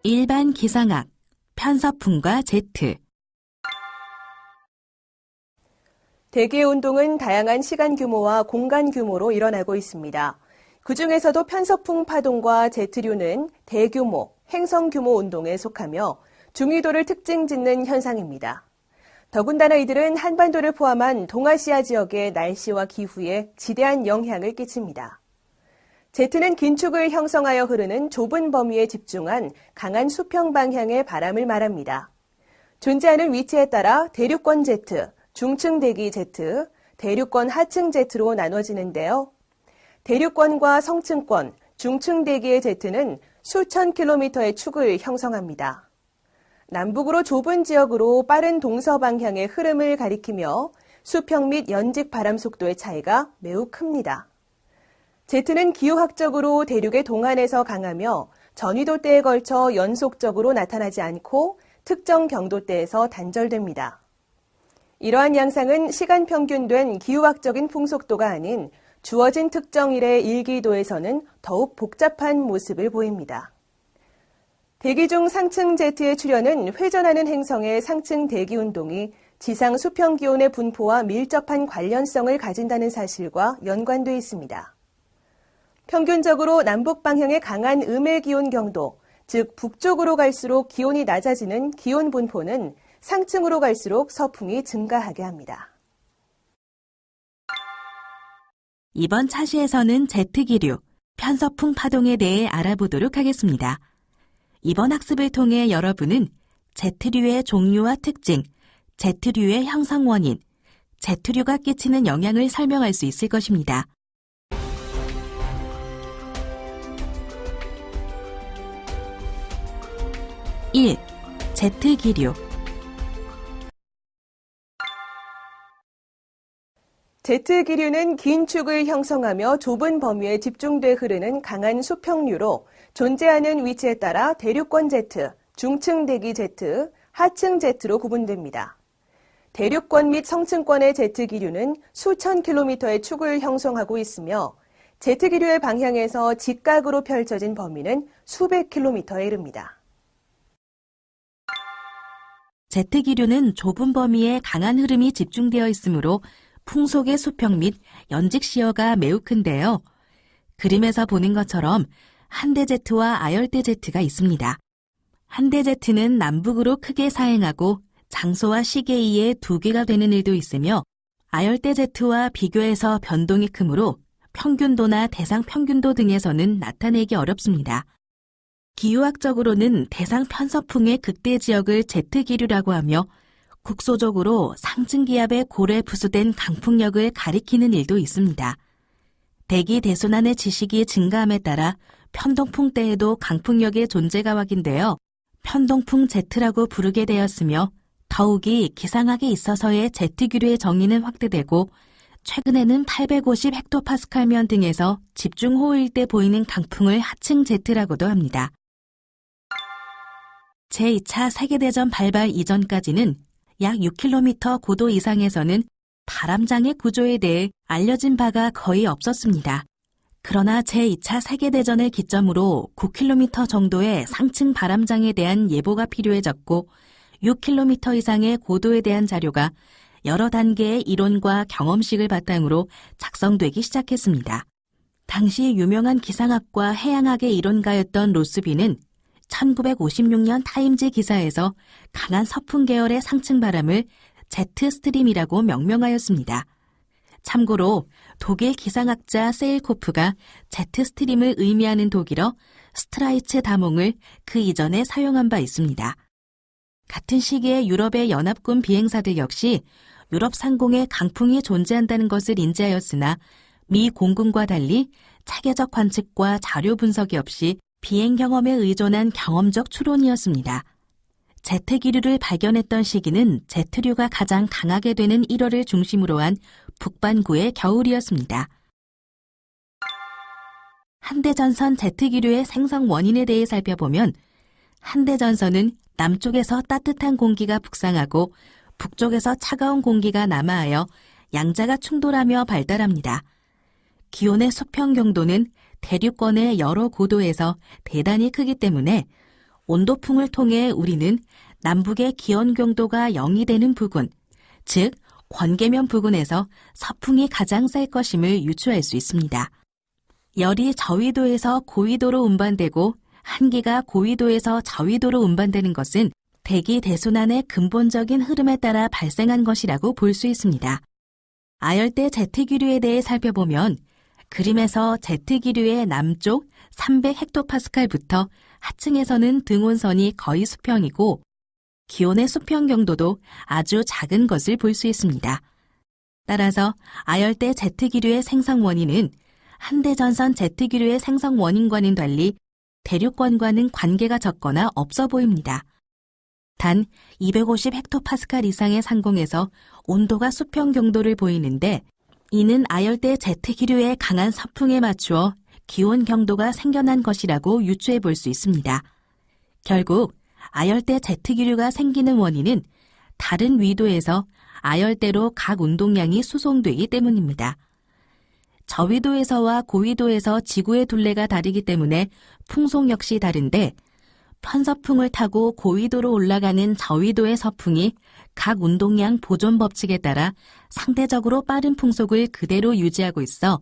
일반 기상학, 편서풍과 제트. 대기운동은 다양한 시간 규모와 공간 규모로 일어나고 있습니다. 그중에서도 편서풍 파동과 제트류는 대규모, 행성 규모 운동에 속하며 중위도를 특징 짓는 현상입니다. 더군다나 이들은 한반도를 포함한 동아시아 지역의 날씨와 기후에 지대한 영향을 끼칩니다. 제트는 긴축을 형성하여 흐르는 좁은 범위에 집중한 강한 수평 방향의 바람을 말합니다. 존재하는 위치에 따라 대륙권 제트, 중층 대기 제트, 대륙권 하층 제트로 나눠지는데요. 대륙권과 성층권, 중층 대기의 제트는 수천 킬로미터의 축을 형성합니다. 남북으로 좁은 지역으로 빠른 동서 방향의 흐름을 가리키며 수평 및 연직 바람 속도의 차이가 매우 큽니다. 제트는 기후학적으로 대륙의 동안에서 강하며 전위도대에 걸쳐 연속적으로 나타나지 않고 특정 경도대에서 단절됩니다. 이러한 양상은 시간 평균된 기후학적인 풍속도가 아닌 주어진 특정 일의 일기도에서는 더욱 복잡한 모습을 보입니다. 대기 중 상층 제트의 출현은 회전하는 행성의 상층 대기 운동이 지상 수평 기온의 분포와 밀접한 관련성을 가진다는 사실과 연관돼 있습니다. 평균적으로 남북 방향의 강한 음의 기온 경도, 즉 북쪽으로 갈수록 기온이 낮아지는 기온 분포는 상층으로 갈수록 서풍이 증가하게 합니다. 이번 차시에서는 제트기류, 편서풍 파동에 대해 알아보도록 하겠습니다. 이번 학습을 통해 여러분은 제트류의 종류와 특징, 제트류의 형성 원인, 제트류가 끼치는 영향을 설명할 수 있을 것입니다. (1) 제트기류. 제트기류는 긴 축을 형성하며 좁은 범위에 집중돼 흐르는 강한 수평류로 존재하는 위치에 따라 대륙권 제트, 중층 대기 제트, 하층 제트로 구분됩니다. 대륙권 및 성층권의 제트기류는 수천 킬로미터의 축을 형성하고 있으며 제트기류의 방향에서 직각으로 펼쳐진 범위는 수백 킬로미터에 이릅니다. 제트기류는 좁은 범위에 강한 흐름이 집중되어 있으므로 풍속의 수평 및 연직 시야가 매우 큰데요. 그림에서 보는 것처럼 한대 제트와 아열대 제트가 있습니다. 한대 제트는 남북으로 크게 사행하고 장소와 시기에 의해 두 개가 되는 일도 있으며 아열대 제트와 비교해서 변동이 크므로 평균도나 대상 평균도 등에서는 나타내기 어렵습니다. 기후학적으로는 대상 편서풍의 극대 지역을 제트기류라고 하며 국소적으로 상층 기압에 고래 부수된 강풍력을 가리키는 일도 있습니다. 대기 대순환의 지식이 증가함에 따라 편동풍 때에도 강풍력의 존재가 확인되어 편동풍 제트라고 부르게 되었으며 더욱이 기상학에 있어서의 제트기류의 정의는 확대되고 최근에는 850헥토파스칼면 등에서 집중호우일 때 보이는 강풍을 하층 제트라고도 합니다. 제2차 세계대전 발발 이전까지는 약 6km 고도 이상에서는 바람장의 구조에 대해 알려진 바가 거의 없었습니다. 그러나 제2차 세계대전을 기점으로 9km 정도의 상층 바람장에 대한 예보가 필요해졌고 6km 이상의 고도에 대한 자료가 여러 단계의 이론과 경험식을 바탕으로 작성되기 시작했습니다. 당시 유명한 기상학과 해양학의 이론가였던 로스비는 1956년 타임즈 기사에서 강한 서풍 계열의 상층 바람을 제트 스트림이라고 명명하였습니다. 참고로 독일 기상학자 세일코프가 제트 스트림을 의미하는 독일어 스트라이츠 다몽을 그 이전에 사용한 바 있습니다. 같은 시기에 유럽의 연합군 비행사들 역시 유럽 상공에 강풍이 존재한다는 것을 인지하였으나 미 공군과 달리 체계적 관측과 자료 분석이 없이 비행 경험에 의존한 경험적 추론이었습니다. 제트기류를 발견했던 시기는 제트류가 가장 강하게 되는 1월을 중심으로 한 북반구의 겨울이었습니다. 한대전선 제트기류의 생성 원인에 대해 살펴보면 한대전선은 남쪽에서 따뜻한 공기가 북상하고 북쪽에서 차가운 공기가 남하하여 양자가 충돌하며 발달합니다. 기온의 수평 경도는 대륙권의 여러 고도에서 대단히 크기 때문에 온도풍을 통해 우리는 남북의 기온 경도가 0이 되는 부근, 즉 권계면 부근에서 서풍이 가장 셀 것임을 유추할 수 있습니다. 열이 저위도에서 고위도로 운반되고 한기가 고위도에서 저위도로 운반되는 것은 대기 대순환의 근본적인 흐름에 따라 발생한 것이라고 볼 수 있습니다. 아열대 제트기류에 대해 살펴보면 그림에서 제트기류의 남쪽 300헥토파스칼부터 하층에서는 등온선이 거의 수평이고 기온의 수평 경도도 아주 작은 것을 볼 수 있습니다. 따라서 아열대 제트기류의 생성 원인은 한대전선 제트기류의 생성 원인과는 달리 대륙권과는 관계가 적거나 없어 보입니다. 단 250헥토파스칼 이상의 상공에서 온도가 수평 경도를 보이는데 이는 아열대 제트기류의 강한 서풍에 맞추어 기온 경도가 생겨난 것이라고 유추해 볼 수 있습니다. 결국 아열대 제트기류가 생기는 원인은 다른 위도에서 아열대로 각 운동량이 수송되기 때문입니다. 저위도에서와 고위도에서 지구의 둘레가 다르기 때문에 풍속 역시 다른데 편서풍을 타고 고위도로 올라가는 저위도의 서풍이 각 운동량 보존 법칙에 따라 상대적으로 빠른 풍속을 그대로 유지하고 있어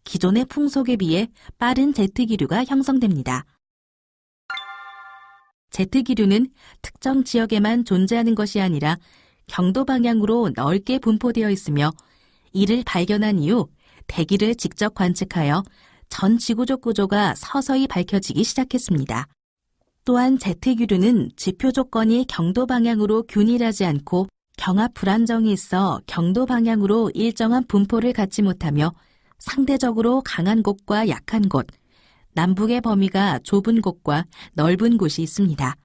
기존의 풍속에 비해 빠른 제트기류가 형성됩니다. 제트기류는 특정 지역에만 존재하는 것이 아니라 경도 방향으로 넓게 분포되어 있으며 이를 발견한 이후 대기를 직접 관측하여 전 지구적 구조가 서서히 밝혀지기 시작했습니다. 또한 제트기류는 지표 조건이 경도 방향으로 균일하지 않고 경합 불안정이 있어 경도 방향으로 일정한 분포를 갖지 못하며 상대적으로 강한 곳과 약한 곳, 남북의 범위가 좁은 곳과 넓은 곳이 있습니다.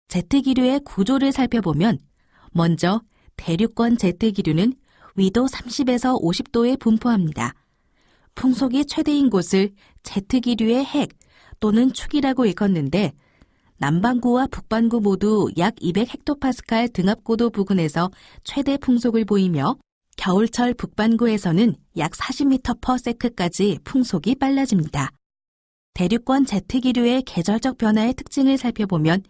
제트기류의 구조를 살펴보면 먼저 대륙권 제트기류는 위도 30에서 50도에 분포합니다. 풍속이 최대인 곳을 제트기류의 핵 또는 축이라고 일컫는데 남반구와 북반구 모두 약 200헥토파스칼 등압고도 부근에서 최대 풍속을 보이며 겨울철 북반구에서는 약 40m/s까지 풍속이 빨라집니다. 대륙권 제트기류의 계절적 변화의 특징을 살펴보면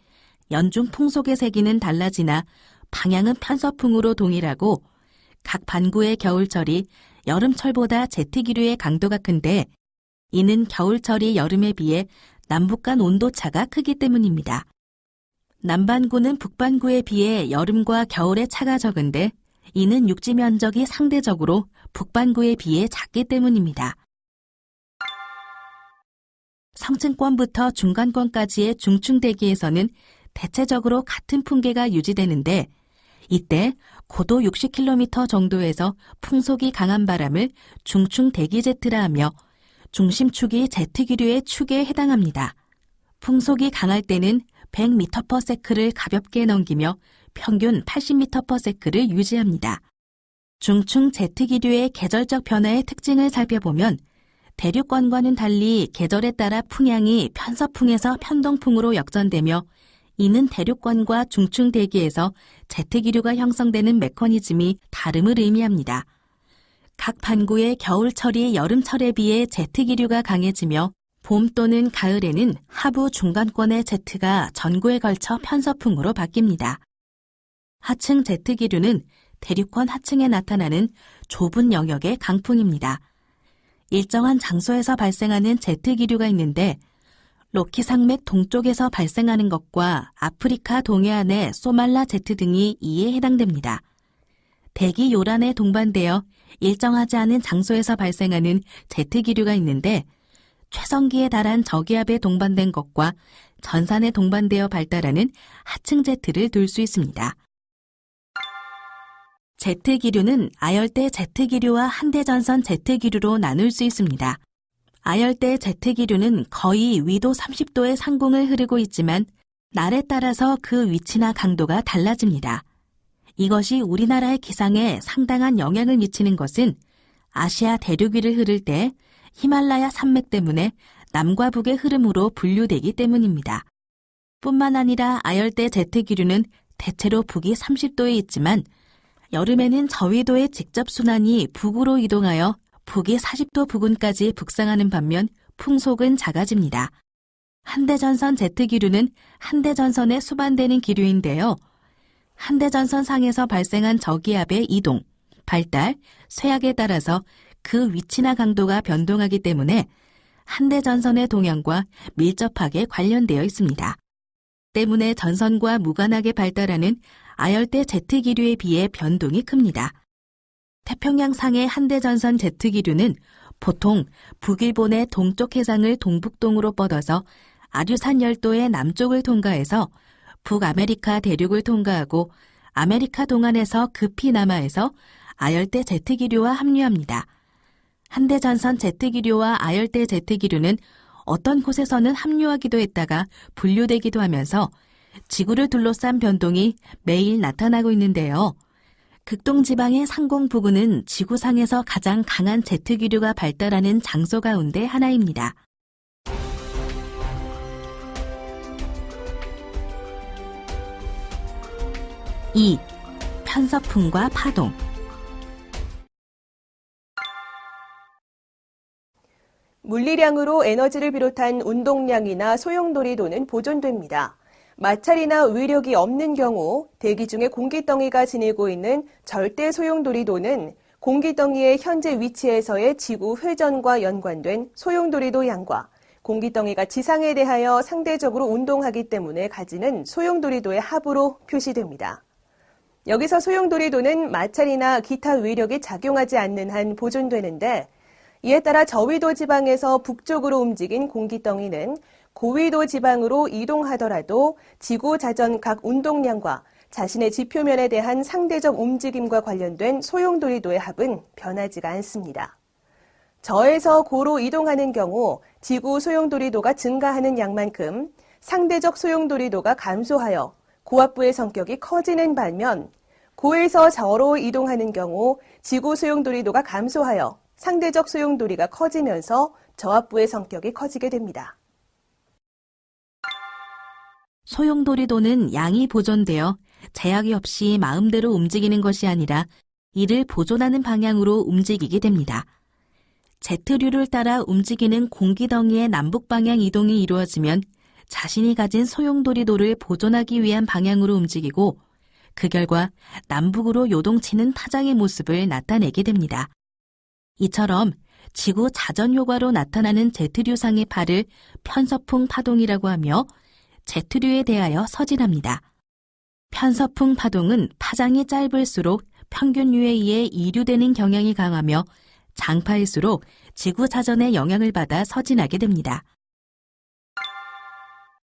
연중 풍속의 세기는 달라지나 방향은 편서풍으로 동일하고 각 반구의 겨울철이 여름철보다 제트기류의 강도가 큰데 이는 겨울철이 여름에 비해 남북 간 온도차가 크기 때문입니다. 남반구는 북반구에 비해 여름과 겨울의 차가 적은데 이는 육지 면적이 상대적으로 북반구에 비해 작기 때문입니다. 성층권부터 중간권까지의 중층대기에서는 대체적으로 같은 풍계가 유지되는데 이때 고도 60km 정도에서 풍속이 강한 바람을 중층 대기제트라 하며 중심축이 제트기류의 축에 해당합니다. 풍속이 강할 때는 100m/s를 가볍게 넘기며 평균 80m/s를 유지합니다. 중층 제트기류의 계절적 변화의 특징을 살펴보면 대륙권과는 달리 계절에 따라 풍향이 편서풍에서 편동풍으로 역전되며 이는 대륙권과 중층 대기에서 제트기류가 형성되는 메커니즘이 다름을 의미합니다. 각 반구의 겨울철이 여름철에 비해 제트기류가 강해지며 봄 또는 가을에는 하부 중간권의 제트가 전구에 걸쳐 편서풍으로 바뀝니다. 하층 제트기류는 대륙권 하층에 나타나는 좁은 영역의 강풍입니다. 일정한 장소에서 발생하는 제트기류가 있는데 로키 산맥 동쪽에서 발생하는 것과 아프리카 동해안의 소말라 제트 등이 이에 해당됩니다. 대기 요란에 동반되어 일정하지 않은 장소에서 발생하는 제트기류가 있는데 최성기에 달한 저기압에 동반된 것과 전산에 동반되어 발달하는 하층 제트를 둘 수 있습니다. 제트기류는 아열대 제트기류와 한대전선 제트기류로 나눌 수 있습니다. 아열대 제트기류는 거의 위도 30도의 상공을 흐르고 있지만 날에 따라서 그 위치나 강도가 달라집니다. 이것이 우리나라의 기상에 상당한 영향을 미치는 것은 아시아 대륙 위를 흐를 때 히말라야 산맥 때문에 남과 북의 흐름으로 분류되기 때문입니다. 뿐만 아니라 아열대 제트기류는 대체로 북이 30도에 있지만 여름에는 저위도의 직접 순환이 북으로 이동하여 북이 40도 부근까지 북상하는 반면 풍속은 작아집니다. 한대전선 제트기류는 한대전선에 수반되는 기류인데요. 한대전선 상에서 발생한 저기압의 이동, 발달, 쇠약에 따라서 그 위치나 강도가 변동하기 때문에 한대전선의 동향과 밀접하게 관련되어 있습니다. 때문에 전선과 무관하게 발달하는 아열대 제트기류에 비해 변동이 큽니다. 태평양상의 한대전선 제트기류는 보통 북일본의 동쪽 해상을 동북동으로 뻗어서 아류산 열도의 남쪽을 통과해서 북아메리카 대륙을 통과하고 아메리카 동안에서 급히 남하해서 아열대 제트기류와 합류합니다. 한대전선 제트기류와 아열대 제트기류는 어떤 곳에서는 합류하기도 했다가 분류되기도 하면서 지구를 둘러싼 변동이 매일 나타나고 있는데요. 극동지방의 상공 부근은 지구상에서 가장 강한 제트기류가 발달하는 장소 가운데 하나입니다. 2. 편서풍과 파동. 물리량으로 에너지를 비롯한 운동량이나 소용돌이도는 보존됩니다. 마찰이나 위력이 없는 경우 대기 중에 공기덩이가 지니고 있는 절대 소용돌이도는 공기덩이의 현재 위치에서의 지구 회전과 연관된 소용돌이도 양과 공기덩이가 지상에 대하여 상대적으로 운동하기 때문에 가지는 소용돌이도의 합으로 표시됩니다. 여기서 소용돌이도는 마찰이나 기타 위력이 작용하지 않는 한 보존되는데, 이에 따라 저위도 지방에서 북쪽으로 움직인 공기덩이는 고위도 지방으로 이동하더라도 지구 자전 각 운동량과 자신의 지표면에 대한 상대적 움직임과 관련된 소용돌이도의 합은 변하지가 않습니다. 저에서 고로 이동하는 경우 지구 소용돌이도가 증가하는 양만큼 상대적 소용돌이도가 감소하여 고압부의 성격이 커지는 반면, 고에서 저로 이동하는 경우 지구 소용돌이도가 감소하여 상대적 소용돌이가 커지면서 저압부의 성격이 커지게 됩니다. 소용돌이도는 양이 보존되어 제약이 없이 마음대로 움직이는 것이 아니라 이를 보존하는 방향으로 움직이게 됩니다. 제트류를 따라 움직이는 공기덩이의 남북 방향 이동이 이루어지면 자신이 가진 소용돌이도를 보존하기 위한 방향으로 움직이고, 그 결과 남북으로 요동치는 파장의 모습을 나타내게 됩니다. 이처럼 지구 자전 효과로 나타나는 제트류상의 파를 편서풍 파동이라고 하며 제트류에 대하여 서진합니다. 편서풍 파동은 파장이 짧을수록 평균 유해에 이류되는 경향이 강하며 장파일수록 지구 자전의 영향을 받아 서진하게 됩니다.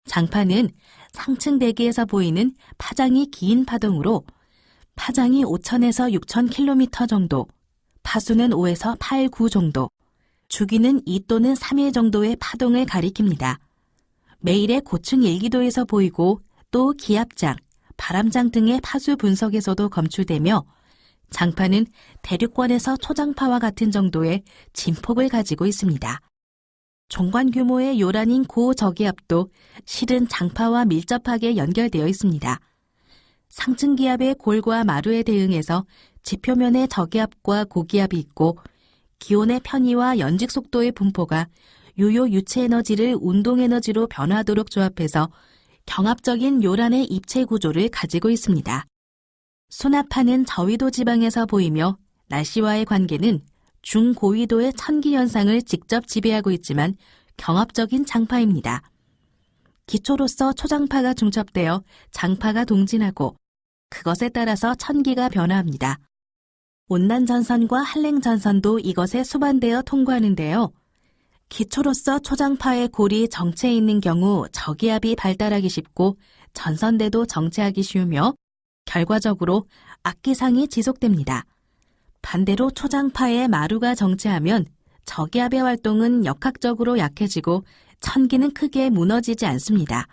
장파는 상층 대기에서 보이는 파장이 긴 파동으로 파장이 5,000에서 6,000km 정도, 파수는 5에서 8, 9 정도, 주기는 2 또는 3일 정도의 파동을 가리킵니다. 매일의 고층 일기도에서 보이고 또 기압장, 바람장 등의 파수 분석에서도 검출되며 장파는 대륙권에서 초장파와 같은 정도의 진폭을 가지고 있습니다. 종관 규모의 요란인 고저기압도 실은 장파와 밀접하게 연결되어 있습니다. 상층 기압의 골과 마루에 대응해서 지표면에 저기압과 고기압이 있고, 기온의 편의와 연직 속도의 분포가 유효 유체 에너지를 운동 에너지로 변화하도록 조합해서 경합적인 요란의 입체 구조를 가지고 있습니다. 수납하는 저위도 지방에서 보이며 날씨와의 관계는 중고위도의 천기 현상을 직접 지배하고 있지만 경합적인 장파입니다. 기초로서 초장파가 중첩되어 장파가 동진하고 그것에 따라서 천기가 변화합니다. 온난전선과 한랭전선도 이것에 수반되어 통과하는데요. 기초로서 초장파의 골이 정체해 있는 경우 저기압이 발달하기 쉽고 전선대도 정체하기 쉬우며 결과적으로 악기상이 지속됩니다. 반대로 초장파의 마루가 정체하면 저기압의 활동은 역학적으로 약해지고 천기는 크게 무너지지 않습니다.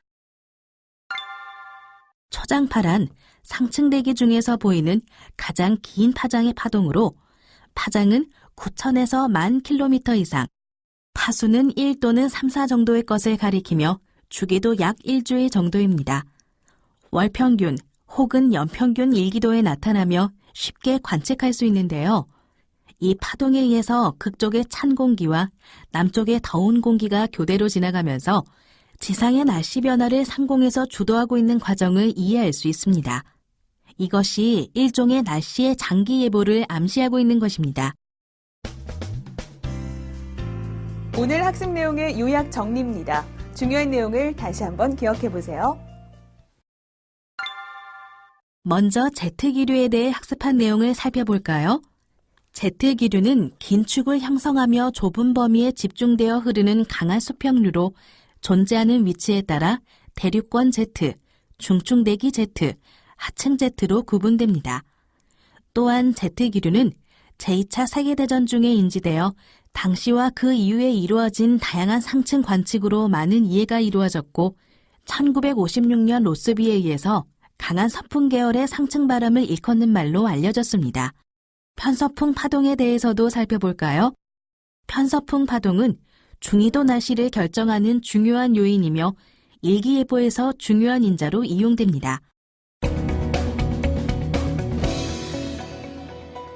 초장파란 상층 대기 중에서 보이는 가장 긴 파장의 파동으로 파장은 9,000에서 10,000km 이상, 파수는 1 또는 3, 4 정도의 것을 가리키며 주기도 약 일주일 정도입니다. 월평균 혹은 연평균 일기도에 나타나며 쉽게 관측할 수 있는데요. 이 파동에 의해서 극쪽의 찬 공기와 남쪽의 더운 공기가 교대로 지나가면서 지상의 날씨 변화를 상공에서 주도하고 있는 과정을 이해할 수 있습니다. 이것이 일종의 날씨의 장기 예보를 암시하고 있는 것입니다. 오늘 학습 내용의 요약 정리입니다. 중요한 내용을 다시 한번 기억해 보세요. 먼저 Z기류에 대해 학습한 내용을 살펴볼까요? Z기류는 긴축을 형성하며 좁은 범위에 집중되어 흐르는 강한 수평류로 존재하는 위치에 따라 대륙권 Z, 중충대기 Z, 하층 Z로 구분됩니다. 또한 Z기류는 제2차 세계대전 중에 인지되어 당시와 그 이후에 이루어진 다양한 상층 관측으로 많은 이해가 이루어졌고 1956년 로스비에 의해서 강한 서풍 계열의 상층 바람을 일컫는 말로 알려졌습니다. 편서풍 파동에 대해서도 살펴볼까요? 편서풍 파동은 중위도 날씨를 결정하는 중요한 요인이며 일기예보에서 중요한 인자로 이용됩니다.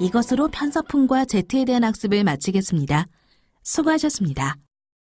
이것으로 편서풍과 Z에 대한 학습을 마치겠습니다. 수고하셨습니다.